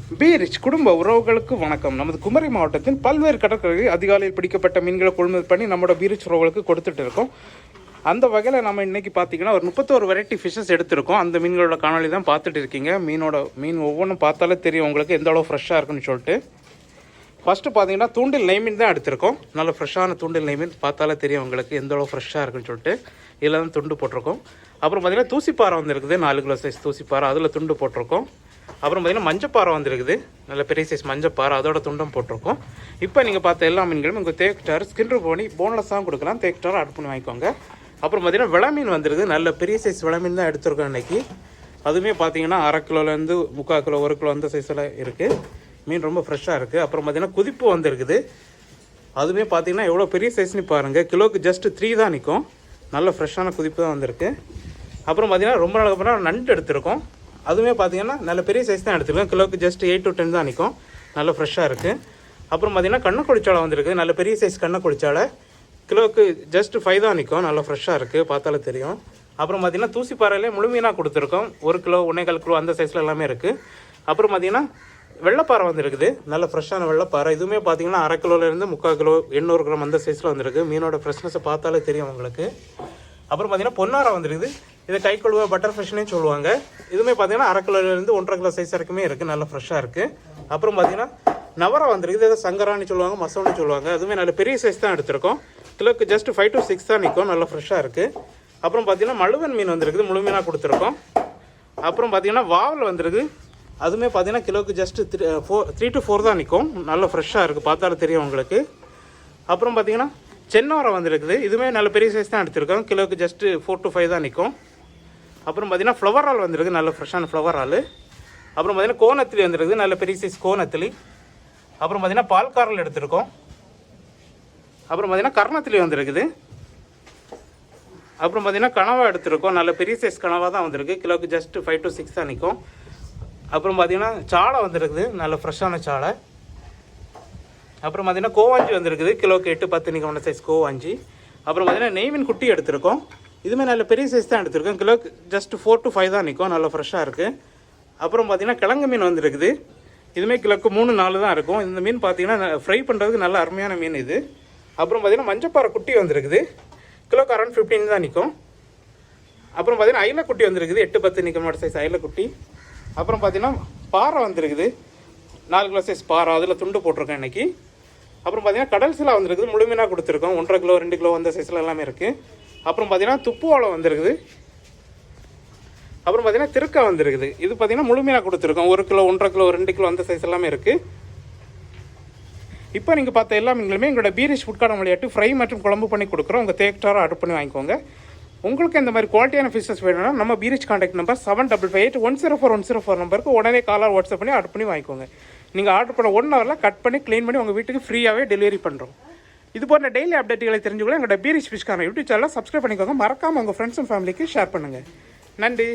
பீரிச் குடும்ப உறவுகளுக்கு வணக்கம். நமது குமரி மாவட்டத்தில் பல்வேறு கடற்கரைகளில் அதிகாலையில் பிடிக்கப்பட்ட மீன்களை கொள்முதல் பண்ணி நம்மளோட பீரிச் உறவுகளுக்கு கொடுத்துட்டு இருக்கோம். அந்த வகையில் நம்ம இன்றைக்கி பார்த்தீங்கன்னா ஒரு 31 வெரைட்டி ஃபிஷ்ஷஸ் எடுத்திருக்கோம். அந்த மீன்களோட காணொலி தான் பார்த்துட்டு இருக்கீங்க. மீன் ஒவ்வொன்றும் பார்த்தாலே தெரியும் உங்களுக்கு எந்த அளவு ஃப்ரெஷ்ஷாக இருக்குன்னு சொல்லிட்டு. ஃபஸ்ட்டு பார்த்தீங்கன்னா தூண்டில் நெய் மீன் தான் எடுத்திருக்கோம். நல்ல ஃப்ரெஷ்ஷான தூண்டில் நெய் மீன் பார்த்தாலே தெரியும் உங்களுக்கு எந்த அளவு ஃப்ரெஷ்ஷாக இருக்குன்னு சொல்லிட்டு. இதில் தான் துண்டு போட்டிருக்கோம். அப்புறம் பார்த்தீங்கன்னா தூசிப்பாறை வந்துருக்குது, 4 கிலோ சைஸ் தூசிப்பாறை, அதில் துண்டு போட்டிருக்கோம். அப்புறம் பார்த்திங்கன்னா மஞ்சப்பாறை வந்துருக்குது, நல்ல பெரிய சைஸ் மஞ்சப்பாறை, அதோட துண்டம் போட்டிருக்கோம். இப்போ நீங்கள் பார்த்த எல்லா மீன்களும் உங்கள் தேக்டார் ஸ்கின்ரு போனி போன்லெஸ்ஸாகவும் கொடுக்கலாம், தேக்டார் ஆட் பண்ணி வாங்கிக்கோங்க. அப்புறம் பார்த்திங்கன்னா விள மீன் வந்துருக்குது, நல்ல பெரிய சைஸ் விள மீன் தான் எடுத்துருக்கோம் இன்றைக்கி. அதுவுமே பார்த்தீங்கன்னா 1/2 கிலோலேருந்து 3/4 கிலோ 1 கிலோ அந்த சைஸில் இருக்குது. மீன் ரொம்ப ஃப்ரெஷ்ஷாக இருக்குது. அப்புறம் பார்த்திங்கன்னா குதிப்பு வந்துருக்குது, அதுவுமே பார்த்திங்கன்னா எவ்வளோ பெரிய சைஸ்னு பாருங்கள். கிலோவுக்கு ஜஸ்ட்டு 3 தான் நிற்கும். நல்ல ஃப்ரெஷ்ஷான குதிப்பு தான் வந்திருக்கு. அப்புறம் பார்த்திங்கன்னா ரொம்ப நாளுக்கு அப்புறம் நண்டு எடுத்திருக்கோம். அதுவுமே பார்த்திங்கன்னா நல்ல பெரிய சைஸ் தான் எடுத்துருக்கோம். கிலோவுக்கு ஜஸ்ட் 8 to 10 தான் நிற்கும். நல்ல ஃப்ரெஷ்ஷாக இருக்குது. அப்புறம் பார்த்திங்கன்னா கண்ணக்குழிச்சாலை வந்திருக்கு, நல்ல பெரிய சைஸ் கண்ணக்குழிச்சாலை, கிலோவுக்கு ஜஸ்ட் 5 தான் நிற்கும். நல்ல ஃப்ரெஷ்ஷாக இருக்குது, பார்த்தாலே தெரியும். அப்புறம் பார்த்திங்கன்னா தூசிப்பாறையிலே முழுமையாக கொடுத்துருக்கோம். 1 கிலோ 1.25 கிலோ அந்த சைஸில் எல்லாமே இருக்குது. அப்புறம் பார்த்திங்கன்னா வெள்ளைப்பாறை வந்துருக்குது, நல்ல ஃப்ரெஷ்ஷான வெள்ளைப்பாறை. இதுவுமே பார்த்திங்கன்னா 1/2 கிலோலேருந்து 3/4 கிலோ 800 கிராம் அந்த சைஸில் வந்துருக்கு. மீனோட ஃப்ரெஷ்னஸை பார்த்தாலே தெரியும் உங்களுக்கு. அப்புறம் பார்த்திங்கன்னா பொன்னாரா வந்துருக்குது, இதை கைக்கொழுவா பட்டர் ஃபிஷ்னே சொல்லுவாங்க. இதுவுமே பார்த்திங்கன்னா 1/2 கிலோலேருந்து 1.5 கிலோ சைஸ் வரைக்குமே இருக்குது, நல்ல ஃப்ரெஷ்ஷாக இருக்குது. அப்புறம் பார்த்திங்கன்னா நவரா வந்துருக்குது, இதை சங்கரான்னு சொல்லுவாங்க, மசோன்னு சொல்லுவாங்க. அதுவுமே நல்ல பெரிய சைஸ் தான் எடுத்திருக்கோம். கிலோக்கு ஜஸ்ட் 5 to 6 தான் நிற்கும், நல்ல ஃப்ரெஷ்ஷாக இருக்குது. அப்புறம் பார்த்திங்கன்னா மழுவன் மீன் வந்துருக்குது, முழுமையாக கொடுத்துருக்கோம். அப்புறம் பார்த்திங்கன்னா வாவல் வந்துருக்குது, அதுவுமே பார்த்திங்கன்னா கிலோக்கு ஜஸ்ட்டு 3 to 4 தான் நிற்கும், நல்ல ஃப்ரெஷ்ஷாக இருக்குது, பார்த்தாலும் தெரியும் உங்களுக்கு. அப்புறம் பார்த்திங்கன்னா சென்னோரை வந்துருக்குது, இதுவுமே நல்ல பெரிய சைஸ் தான் எடுத்திருக்கோம். கிலோக்கு ஜஸ்ட்டு 4 to 5 தான் நிற்கும். அப்புறம் பார்த்திங்கன்னா ஃப்ளவர் ஆல் வந்துருக்கு, நல்ல ஃப்ரெஷ்ஷான ஃப்ளவர் ஆல். அப்புறம் பார்த்திங்கன்னா கோனத்திலி வந்துருக்குது, நல்ல பெரிய சைஸ் கோனத்திலி. அப்புறம் பார்த்திங்கன்னா பால்காரல் எடுத்திருக்கோம். அப்புறம் பார்த்திங்கன்னா கர்ணத்திலி வந்துருக்குது. அப்புறம் பார்த்திங்கன்னா கனவா எடுத்திருக்கோம், நல்ல பெரிய சைஸ் கனவா தான் வந்திருக்கு. கிலோக்கு ஜஸ்ட்டு 5 to 6 தான் நிற்கும். அப்புறம் பார்த்திங்கன்னா சாலை வந்துருக்குது, நல்ல ஃப்ரெஷ்ஷான சாலை. அப்புறம் பார்த்திங்கன்னா கோவாஞ்சி வந்துருக்குது, கிலோக்கு 8-10 நிற்கும் சைஸ் கோவாஞ்சி. அப்புறம் பார்த்திங்கன்னா நெய்மீன் குட்டி எடுத்திருக்கோம், இதுவுமே நல்ல பெரிய சைஸ் தான் எடுத்திருக்கோம். கிலோக்கு ஜஸ்ட் 4 to 5 தான் நிற்கும், நல்ல ஃப்ரெஷ்ஷாக இருக்குது. அப்புறம் பார்த்திங்கன்னா கிழங்கு மீன் வந்துருக்குது, இதுவுமே கிலோக்கு 3-4 தான் இருக்கும். இந்த மீன் பார்த்திங்கன்னா ஃப்ரை பண்ணுறதுக்கு நல்ல அருமையான மீன் இது. அப்புறம் பார்த்திங்கன்னா மஞ்சப்பாறை குட்டி வந்துருக்குது, கிலோக்கு அரௌண்ட் 15 தான் நிற்கும். அப்புறம் பார்த்திங்கன்னா அயிலை குட்டி வந்துருக்குது, 8-10 நிற்கும் சைஸ் அயிலை குட்டி. அப்புறம் பார்த்திங்கன்னா பாறை வந்துருக்குது, 4 கிலோ சைஸ் பாறை, அதில் துண்டு போட்டிருக்கேன் இன்றைக்கி. அப்புறம் பார்த்திங்கன்னா கடல் சிலா வந்துருக்குது, முழுமையாக கொடுத்துருக்கோம். 1.5 கிலோ 2 கிலோ அந்த சைஸில் எல்லாமே இருக்குது. அப்புறம் பார்த்திங்கன்னா துப்புவாழை வந்துருக்குது. அப்புறம் பார்த்திங்கன்னா திருக்கா வந்துருக்குது, இது பார்த்திங்கன்னா முழுமையாக கொடுத்துருக்கோம். 1 கிலோ 1.5 கிலோ 2 கிலோ அந்த சைஸ் எல்லாமே இருக்குது. இப்போ நீங்கள் பார்த்த எல்லா மீன்களுமே எங்களோட பீரிஷ் ஃபுட் கார்டன் விளையாட்டு ஃப்ரை மற்றும் குழம்பு பண்ணி கொடுக்குறோம். உங்கள் தேக்டாரை ஆர்டர் பண்ணி வாங்கிக்கோங்க. உங்களுக்கு இந்த மாதிரி குவாலிட்டியான ஃபிஷஸ் வேணும்னா நம்ம பீரிஷ் கான்டாக்ட் நம்பர் 7558-104-104 நம்பருக்கு உடனே காலாக வாட்ஸ்அப் பண்ணி ஆர்டர் பண்ணி வாங்கிக்கோங்க. நீங்கள் ஆர்டர் பண்ண 1 ஹவரில் கட் பண்ணி க்ளீன் பண்ணி உங்கள் வீட்டுக்கு ஃப்ரீயாகவே டெலிவரி பண்ணுறோம். இது போன்ற டெய்லி அப்டேட்டுகளை தெரிஞ்சுக்கொள்ள எங்களோட பீரிஷ் ஃபிஷ் கார்னர் யூடியூப் சேனலை சப்ஸ்கிரைப் பண்ணிக்கோங்க. மறக்காமல் உங்கள் ஃப்ரெண்ட்ஸ் அண்ட் ஃபேமிலிக்கு ஷேர் பண்ணுங்கள். நன்றி.